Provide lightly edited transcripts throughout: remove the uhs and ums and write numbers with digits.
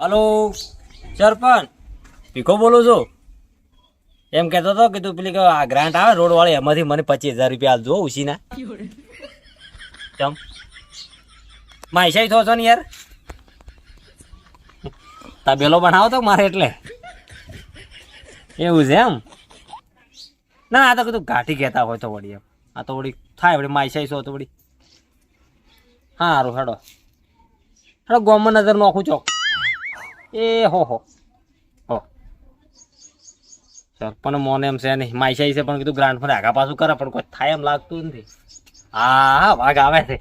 Hello સરપંચ ભીખો બોલું છું. એમ કહેતો હતો કે તું પેલી આ ગ્રાન્ટ આવે રોડ વાળી એમાંથી મને 25,000 રૂપિયા આલજો ઉસીના. ચમ માઈશાઈ થો છો ને યાર, તબેલો બનાવો તો મારે એટલે એવું છે એમ. ના આ તો કીધું ઘાટી કહેતા હોય તો વળી એમ, આ તો વળી થાય વળી માઈશાઈ છો તો વળી સારું. હેડો હેડો ગોમાં નજર નોખું ચોક. એ હો સરપંચ મોને એમ છે નહીં, માઈશાઈ છે પણ કીધું ગ્રાન્ટ પર આગા પાછું કરે પણ કોઈ થાય એમ લાગતું નથી. હા વાઘ આવે છે.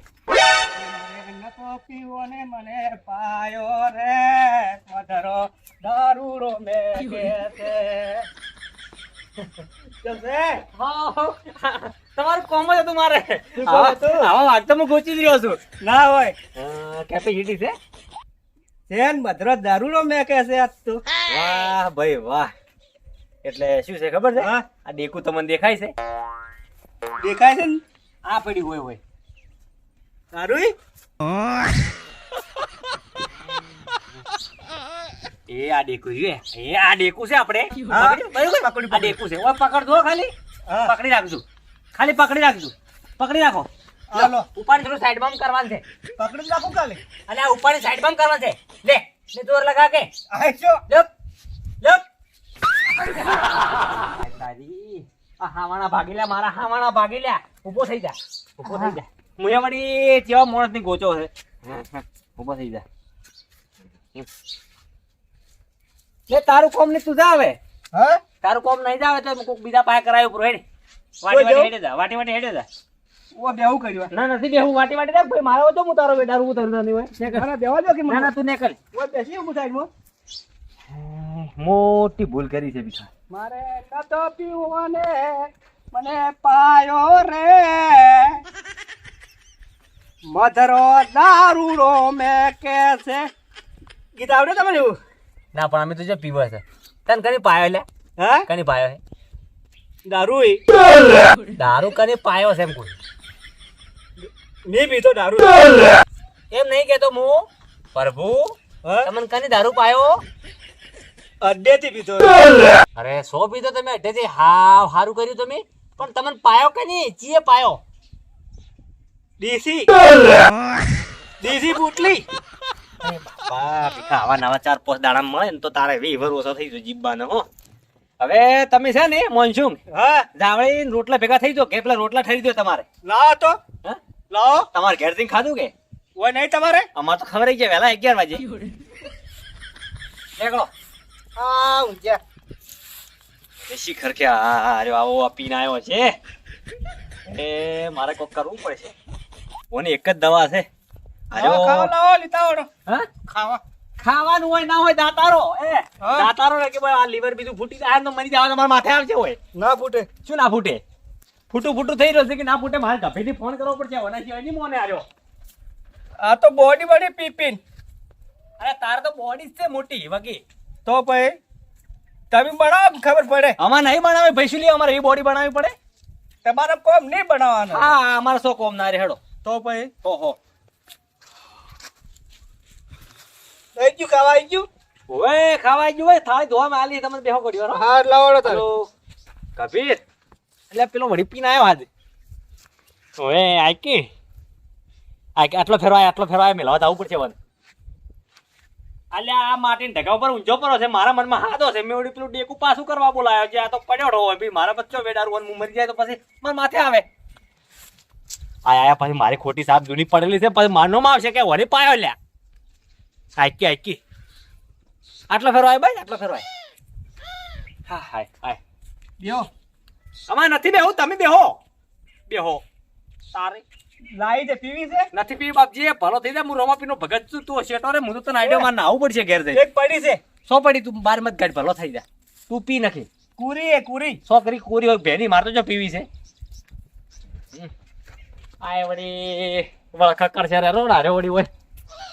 મને પાયો રે મધરો દારૂડો મે કે છે તમારું કોમ જ હતું મારે. આવા વાઘ તો હું ગોચી જ રહ્યો છું. ના હોય કેપેસિટી છે. સેન મધરો દારૂડો મે કે છે આજ તો. વાહ ભાઈ વાહ. એટલે શું છે ખબર છે? હા આ ડેકુ તમને દેખાય છે? દેખાય છે ને આ પડી હોય દારૂ એ આ ડેકુ છે. એ આ ડેકુ છે આપણે હા. આ ડેકુ છે. ઓય પકડ દો ખાલી. હા. પકડી રાખજો ખાલી, પકડી રાખજો. પકડી રાખો. હાલો ઉપાડી થોડું સાઈડ બમ કરવાનું છે. પકડી જ રાખું કાલે અને આ ઉપાડી સાઈડ બમ કરવાનું છે. લે જોર લગા કે આઈશો લપ લપ. તારી આ હાવાના ભાગીલા, મારા હાવાના ભાગીલા. ઊભો થઈ જા, ઊભો થઈ જા. મુએ વળી કેવા માણસ ની ગોચો છે. ઊભો થઈ જા. લે તારું કોમ ને તું જા હવે. હા તારું કોમ નહીં જાવે તો કોક બીજા પાસે કરાયો પૂરો હેડ. વાટી હેડે જા, વાટી હેડે જા. ઓ બેહું કર્યું ના નથી બેહું, વાટી જા ભાઈ. મારો તો હું તારો બેટા હું તારું નહીં હોય. મને બેવા દો કે ના ના તું ને કર. ઓ બેસી હું સાઈડમાં મોટી ભૂલ કરી છે બીજા. મારે નતો પીવો ને મને પાયો રે મધરો દારૂડો મે કે છે. ગીત આવડે તમને એવું? ના પણ અમે તો જો પીવા છે. તને કની પાયો લે? હા કની પાયો છે? દારૂ દારૂ કની પાયો છે એમ કોઈ? નહીં પીતો દારૂ. એમ નહીં કેતો હું પ્રભુ. હા? તમને કની દારૂ પાયો? અડ્ડેથી પીતો. અરે 100 પીધો તમે અડધેથી. હા સારું કર્યું તમે. પણ તમને પાયો કની? ચીએ પાયો? દેશી દેશી પુટલી. અરે બાપા ભીખા, આવા નવા 4-5 દાડા મળે ને તો તારે 20 વર્ષ ઓછો થઈ જાય જીબ્બાનો. હો હવે તમે છે ને મોનસુમ હા જાવળી રોટલા ભેગા થઈ જો કે પેલા રોટલા ઠરી દો તમારે. લાવો તો હા લાવો. તમારે ઘેરથી ખાધું કે? ઓય નહીં તમારે? અમાર તો ખબર છે વહેલા 11 વાગે નીકળો. હા ઊંઘ્યા. શિખર કે અરે આવો આ પીને આવ્યો છે. એ મારે કોક કરવું પડશે. ઓની એક જ દવા છે. ખાવા લાવો લીતા આવડો. હા ખાવા ખાવાનું હોય ના હોય દાતારો. હા. દાતારો ને કે ભાઈ આ લીવર બીજું ફૂટી જાય તો મરી જાવ તમારા માથે આવશે. હોય ના ફૂટે. શું ના ફૂટે? ફૂટું થઈ રહ્યું છે કે ના ફૂટે? મારે ઢફેથી ફોન કરવો પડશે. ઓના સિવાય નહીં મોને આવ્યો. આ તો બોડી બોડી પીપીન. અરે તારે તો બોડી જ છે મોટી વગી. તો ભાઈ તમે બનાવો ખબર પડે. અમારે નહીં બનાવે ભૈસુલી, અમારે એ બોડી બનાવવી પડે. તમારે કોમ નહીં બનાવવાનો. હા અમારે શું કોમ ના રે હેડો. તો ભાઈ ઓહો થઈ ગયું ખાવા આવી ગયું. ઓય ખાવાઈ ગયું હોય. થાળી ધોવામાં આલી તમને બેહો કર્યો. હા લાવડો તારે. હેલો કબીર. એટલે પેલો વળી પીને આવ્યો આજે. ઓય આકી આટલો ફેરવાય મેલવા જવું પડશે વન. અલ્યા આ માટીને ઢગા ઉપર ઊંઝો પડો છે. મારા મનમાં હાદો છે. મેં વળી પેલું ડેકું પાછું કરવા બોલાયો છે. આ તો પડ્યો હોય ભાઈ. મારા બચ્ચો વેડારું હું મરી જાય તો પછી મારા માથે આવે. આયા પછી મારી ખોટી સાપ જૂની પડેલી છે. પછી માનવામાં આવશે કે વળી પાયો લ્યા. આકી આટલો ફેરવાય ભાઈ, આટલો ફેરવાય. હા હાય બેહો અમારે નથી બેહું, તમે બેહો તારે લાઈ દે પીવી છે. નથી પી બાપજી. એ ભલો થઈ જાય. હું રમાપીનો ભગત છું. તું શેટો રે. હું તો તને આઈડિયા માર નાવું પડશે ઘેર જઈ. એક પડી છે. 100 પડી તું બાર મત ગાઢ. ભલો થઈ જા. તું પી નથી. કુરી એ કુરી. 100 કરી કોરી હોય ભેની. માર તો જો પીવી છે. આય વળી વળખા કરશે રે રોડા રે વળી હોય.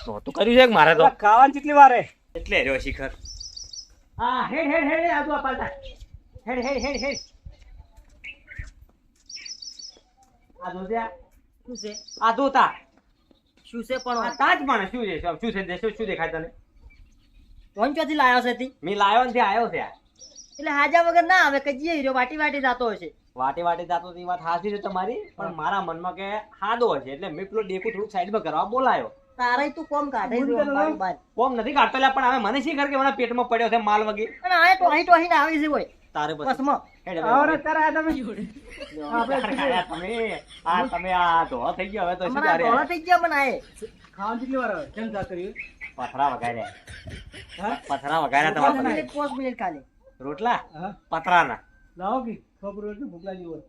નોતું કર્યું છે કે મારે તો ખાવાની કેટલી વાર હે? એટલે રહ્યો શિખર. હા હેડ આજુ પાલતા. હેડ આ દોદ્યા શું છે? આ દોતા શું છે? પણ આ તાજ પણ શું છે? શું દેખાય તને? ફોન ક્યાંથી લાયો છે તી? મેં લાયો ને ત્યાં આવ્યો છે આ. એટલે હાજા વગર ના આવે કજીએ હીરો વાટી વાટી જાતો હશે. વાટે વાટે જાતો તો એ વાત હાચી છે તમારી, પણ મારા મનમાં કે હાદો હશે એટલે મેં પેલો ડેકુ થોડુંક સાઈડમાં કરવા બોલાયો. તારે તું કોમ કાઢે છે બાર બાર. કોમ નથી કાઢતો લ્યા, પણ હવે મને શી ખબર કે મને પેટમાં પડ્યો છે માલ વગી. અને આ ટોહી ટોહી ને આવી છે હોય તારે પછી બસમાં. હેડે આવરે તારા આ તમે તમે આ ધોળો થઈ ગયો હવે તો શું અમારા કરે? ધોળા થઈ ગયા મને આએ. ખાવાનું કેટલી વાર આવે કેમ જાત કર્યું પથરા વગાડ્યા. હા પથરા વગાડ્યા પાંચ તમારા મિનિટ 5 મિનિટ ખાલી રોટલા હા પતરાના. લાવો કે ખબર હોય તો ભૂખ લાગી હોય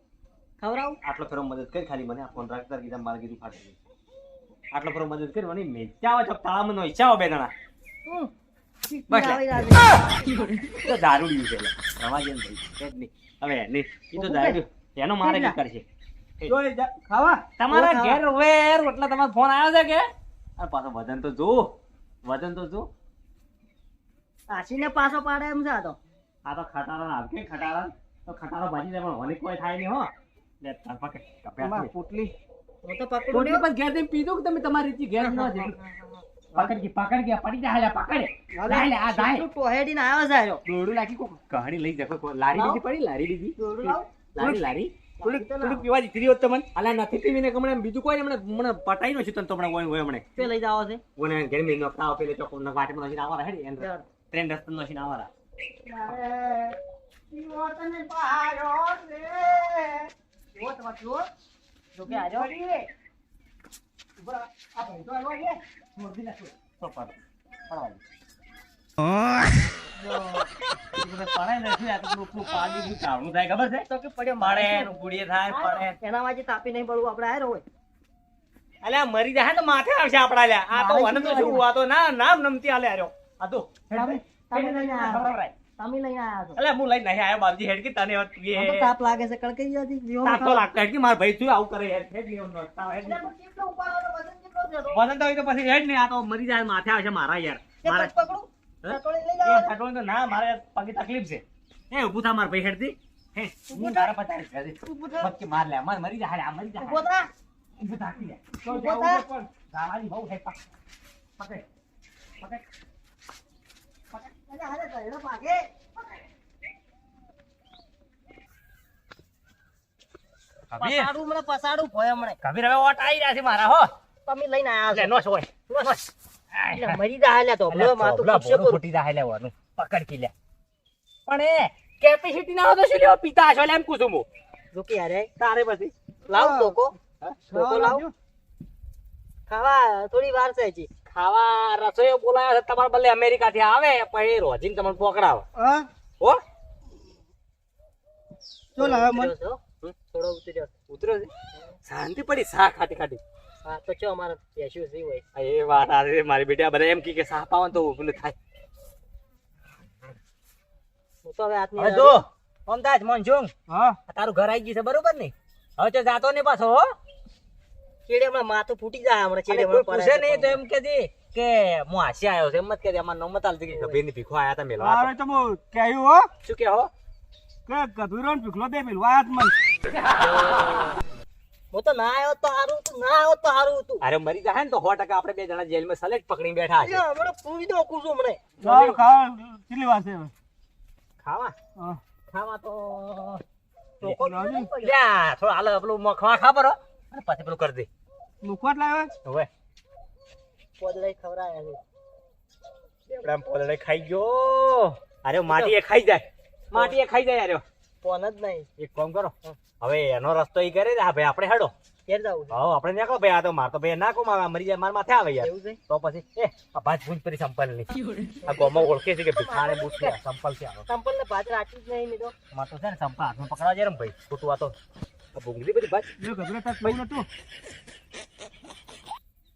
ખવડાવું. આટલો ફેરો મદદ કરી ખાલી મને આ ફોન રાખતા કીધા મારે કીધું ફાટી ગયું. આટલો ફેરો મદદ કરી મને મેચાવો છો તાળામાં નો ઈચ્છાઓ બે જણા હમ. બસ લે. આવી રાજી. તો દારૂ લ્યું છે લે. રવા દે ને ભાઈ એ જ નહીં. હવે નહીં એ તો દારૂ એનો મારે કી કરશે. જોઈ જા ખાવા તમારા ખાવા. ઘેર વેર એટલે તમારો ફોન આવ્યો છે કે અને પાછો વજન તો જો વજન તો જો. આશીને પાછો પાડે એમ છે આ તો. આ તો ખટારા હાલ કે ખટારા તો ખટારો ભાજી જાય પણ હોલી કોઈ થાય નહીં હો. લે તાર પકડ કપ્યા માં પોટલી હું તો પકડું પોટલી ને. પર ઘેર જઈને પીધું કે તમે તમારી રીતે ઘેર ન જઈ પકડ ગયા પડી જા હાલ્યા પકડ લાય લે આ જાય તું ટોહેડીને આવ્યો છે આયો. દોડું લાગી કોઈ કહાણી લઈ જાય કોઈ લારી બીજી પડી લારી બીજી દોરડું લાવ. લારી થોડુંક પીવા દીધી હોત તમને અલા નથી પીવીને કે મને બીજું કોઈ મને પટાઈ નો છે તને તો હમણાં હોય હમણે તે લઈ જાવ છે. ઓને ઘેર મેં નોકતા પેલે ચોકો ન વાટમાં નસીન આવરા હેડી એન ચાલ. ટ્રેન રસ્તે નસીન આવરા જો તમારે જો. જો કે આજો. તો પર પડાય નથી આ તો પેલું પાડી નું ચાવનું થાય ખબર છે તો કે પડ્યો પડે મારે. નુકુડીએ થાય પડે એના વાજે તાપી નહીં પડવું આપણે આયો હોય. અલ્યા મરી જાય તો માથે આવશે આપડા લ્યા આ તો વન તો શું આ તો નામ નમતી આલે આર્યો આ તો તમે લઈને આયા છો. અલ્યા તમે લઈને આયા છો. હું લઈ નહીં આયો બાપજી હેડ કે તને મને તો તાપ લાગે છે કડકાઈ જતી વિહોમાં તાપ તો લાગતો હેડ કે માર ભાઈ શું આવું કરે હેડ હેડ લેવું નો તાવ હેડ એટલે પણ કેટલો ઉપાડવાનો વજન કેટલો છે તો? વજન તો હોય તો પછી હેડ ને આ તો મરી જાય માથે આવશે મારા યાર તે મારા પછી પકડું. સટોળી લઈ એ જાઓ. ખાટોળ તો ના મારે પગે તકલીફ છે એ ઊભું થા માર ભાઈ હેડ થી હે હું તારા પચાસ ઊભું થા. મત કે માર લે માર મરી જાય આ મરી જાય ઊભો થા. ઊભું થાકી લે ઊભો થા. ગાવાની બહુ હે પકડ પકડ અરે હારે ગયડો ભાગે. કબીર પસાડું મને પસાડું ભય હમણે. કબીર હવે ઓટ આવી રહ્યા છે મારા હો તમે લઈને આયા લે છો. નો છોય એટલે મરી જાય લ્યા તો ભલે માથું ખૂટશે પૂરું. ફૂટી જાય લેવાનું પકડ કી લે પણ એ કેપેસિટી ના હોય તો શું લેવો પીતા હશો એટલે એમ પૂછું હું જો કે યાર તારે પછી લાવ લોકો લોકો લાવ. લાવજો. ખાવા થોડી વાર છે હજી. ખાવા રસોઈયો બોલાયા છે તમારે ભલે અમેરિકા થી આવે પછી રોજીને તમને પકડાવે હા હો ચો લાવે મન ઉતર્યો છે હો. થોડો ઉતર્યો છે. ઉતર્યો છે શાંતિ પડી સા ખાટી ખાટી હા તો ચો અમારે બેસ્યું છે હોય. આ એ વાત આ રે મારી બેટી આ બધા એમ કે સા પાવન તો પેલું થાય હું તો હવે હાથની હવે જો ઓમદાજ મનજુંગ હા તારું ઘર આવી ગયું છે બરોબર ને હવે તો જાતો ને પાછો હો ચેડે હમણાં માથું ફૂટી જાય હમણાં ચેડે કોઈ હમણાં પૂછે પડાય નહીં તો એમ કે કે હું હાસી આવ્યો છે એમ જ કે અમાર નોમત આલતી કે ગભીરની ભીખો આયા તા મેલવા મારે તો બહુ કહ્યું હો શું કે હો કે ગભીરો ને ભીખલો બે મિલવા હાથ મન હું તો ના આવ્યો તો હારું હતું ના આવ્યો તો હારું હતું. અરે મરી જાય ને તો 100% આપણે બે જણા જેલમાં સલેટ પકડી બેઠા છે એટલે હમણાં પૂરી દોકું છું હમણાં. ચાલ ખાવા કેટલી વાર છે હવે ખાવા હા ખાવા તો લોકો નહીં પડ્યા. લ્યા થોડું હાલ પેલું મખવા ખબર હો અને પછી પેલું કરી દે મુખવાટ લાવે હવે પોદળાઈ ખવડાયા છે. આપણે આમ પોદળે ખાઈ ગયો અરે માટી એ ખાઈ જાય માટી એ ખાઈ જાય અરે ફોન જ નહીં. એક કામ કરો હવે એનો રસ્તો ઈ કરે આ ભાઈ આપણે હેડો ઘેર જાવું છે. હા આપણે નીકળો ભાઈ આ તો માર તો ભાઈ ના કોમ આવે મરી જાય માર માથે આવે યાર એવું છે? તો પછી એ આ ભાજ ભૂંજ પરી સંપલ ની આ ગોમાં ઓળખે છે કે ભિખારે બૂટ છે સંપલ છે આવો સંપલને ભાત રાખી જ નહીં મેં તો. માર તો છે ને સંપલ હાથમાં પકડવા જાય ને ભાઈ ખોટું આ તો આ ભૂંગળી બધી ભાજ જો ગભરા તાર કોઈ નતું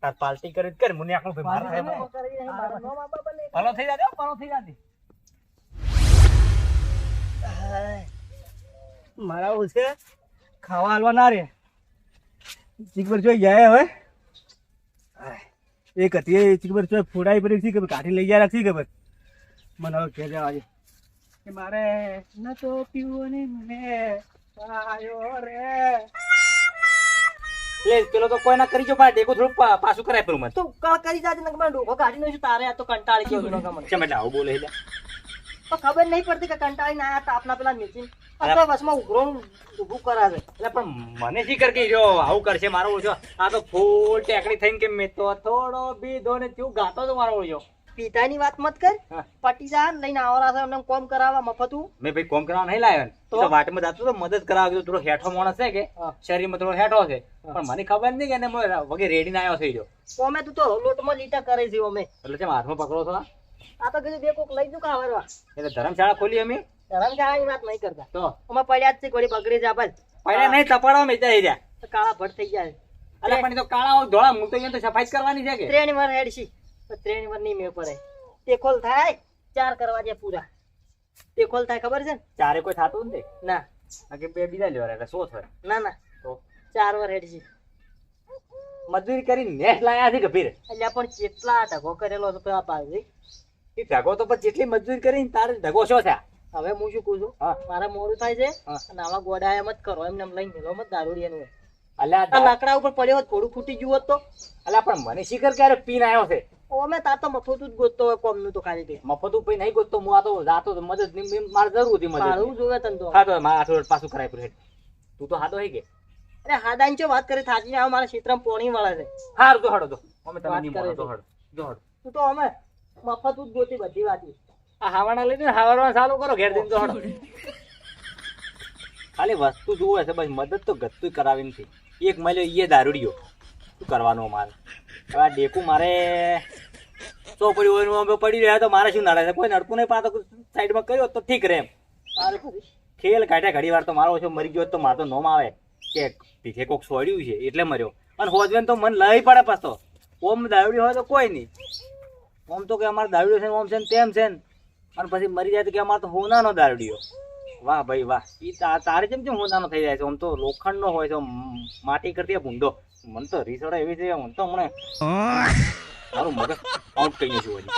તાર પાર્ટી કરી કર મને આખો ભાઈ માર થાય નોમ કરી નહીં, મારા નોમ આપવા બને. પાલો થઈ જાજો પાલો થઈ જાતી હાય. મારા આવું છે ખાવા હાલવા ના રે ચીકબર જોઈ ગયા હવે એક હતી એ ચીકબર જોઈ ફોડાઈ પડી હતી કે કાઢી લઈ ગયા રાખી ખબર મને હવે ઘેર જવા દે કે મારે ન તો પીવો ને મને પાયો રે લે પેલો તો કોઈ ના કરી જો પણ ટેકો થોડું પાછું કરાય પેલું મને તું કળ કરી જાજે ને મને ડોકો કાઢી નો તારે આ તો કંટાળી ગયો પેલો ગમન ચમ એટલે આવું બોલે એટલે તો ખબર નહીં પડતી કે કંટાળી ના આયા તાપના પેલા નીચે આ વસમાં ઉઘરો ઊભું કરાવે એટલે પણ મને શી કર કે જો આવું કરશે મારો ઓછો આ તો ફૂલ ટેકડી થઈને કે મેં તો થોડો બીધો ને તું ગાતો તો મારો ઓછો પિતાની વાત મત કર હા. પટીજા લઈને આવરા છે એમને કોમ કરાવવા મફતું મેં ભાઈ કોમ કરવા નહીં લાવ્યો ને તો? તો વાટમાં જાતો તો મદદ કરાવવા ગયો થોડો હેઠો માણસ છે કે હા. શરીરમાં થોડો હેઠો છે હા. પણ મને ખબર નહીં કે એને વગેરે રેડીને આવ્યો થઈ ગયો કોમે તું તો લોટમાં લીટા કરે છે અમે એટલે જેમ હાથમાં પકડો છો આ તો કીધું બે કોક લઈ દઉં કાવરવા એટલે ધર્મશાળા ખોલી અમે ધરમશાળાની વાત નહીં કરતા તો અમે પડ્યા જ છે ઘોડી બગડી જા બસ પડ્યા નહીં તપાડવા મેં જાય રહ્યા તો કાળા ભટ થઈ જાય અરે પણ એ તો કાળા હોય, ધોળા હું તો અહીંયા તો સફાઈ જ કરવાની છે કે ત્રેણી વાર હેડશી તો ત્રેણી વાર નહીં મેળ પડે તે ખોલ થાય 4 કરવા દે પૂરા તે ખોલ થાય ખબર છે ને ચારે કોઈ થતું નથી ના બાકી બે બીજા લેવા એટલે શું થાય ના ના તો 4 વાર હેડશી મજૂરી કરી નેટ લાયા છે કે ભીર એટલે પણ કેટલા ઢગો કરેલો છે પેલા પાસે એ ઢગો તો પણ જેટલી મજૂરી કરી તારે ઢગો શું છે હવે હું શું કહું છું હા. મારે મોડું થાય છે હા. અને આવા ગોડા એમ જ કરો એમને એમ લઈને મેલો મત દારૂડિયાનું અલ્યા આ લાકડા ઉપર પડ્યો હોત ઘોડું ફૂટી ગયું હોત તો અલ્યા પણ મને શીખર ક્યારે પીને આવ્યો છે અમે તાર તો મફતું જ ગોતતો હોય કોમનું તો ખાલી તે મફતું પી નહીં ગોતતો હું આ તો જાતો તો મદદ મારે જરૂર હતી મદદ ભાડું જોવે તને તો હા તો મારા હાથો પાછું કરાય પૂરું તું તો હાથો હે કે અરે હાદાની ચો વાત કરી થાકી આવ મારા ક્ષેત્રમાં પોણી મળે છે હારું તો હડો તો અમે તમે વાત નહીં કરે મળો તો છે. હડો જો હડો તું તો અમે મફતું જ ગોતી બધી વાતી આ હાવાના લઈને હાવરવા ચાલુ કરો ઘેર જઈને તો હડો ખાલી વસ્તુ જોવે છે બસ મદદ તો ગતું કરાવી નથી એક મળ્યો એ દારૂડિયો શું કરવાનું મારે હવે આ ડેકું મારે ચોપડી હોય અમે પડી રહ્યા તો મારે શું નડે છે કોઈ નડતું નહીં પાછો સાઈડમાં કર્યો તો ઠીક રહે એમ તારે કરીશ ખેલ કાઢ્યા ઘડી વાર તો મારો ઓછો મરી ગયો તો મારે તો નોમ આવે કે પીછે કોક સોડ્યું છે એટલે મર્યો અને હોજવેન તો મન લઈ પડે પાછો ઓમ દાવડી હોય તો કોઈ નહીં ઓમ તો કે અમારે દાવડીઓ છે ને ઓમ છે ને તેમ છે ને અને પછી મરી જાય તો કે અમારે તો હોનાનો દાવડીઓ વાહ ભાઈ વાહ એ તારે કેમ હોનાનો થઈ જાય છે આમ તો લોખંડનો હોય છે આમ માટી કરતી ભૂંડો મને તો રીસોડા એવી છે મને તો હમણાં મારું મગજ આઉટ કહીએ છું હજી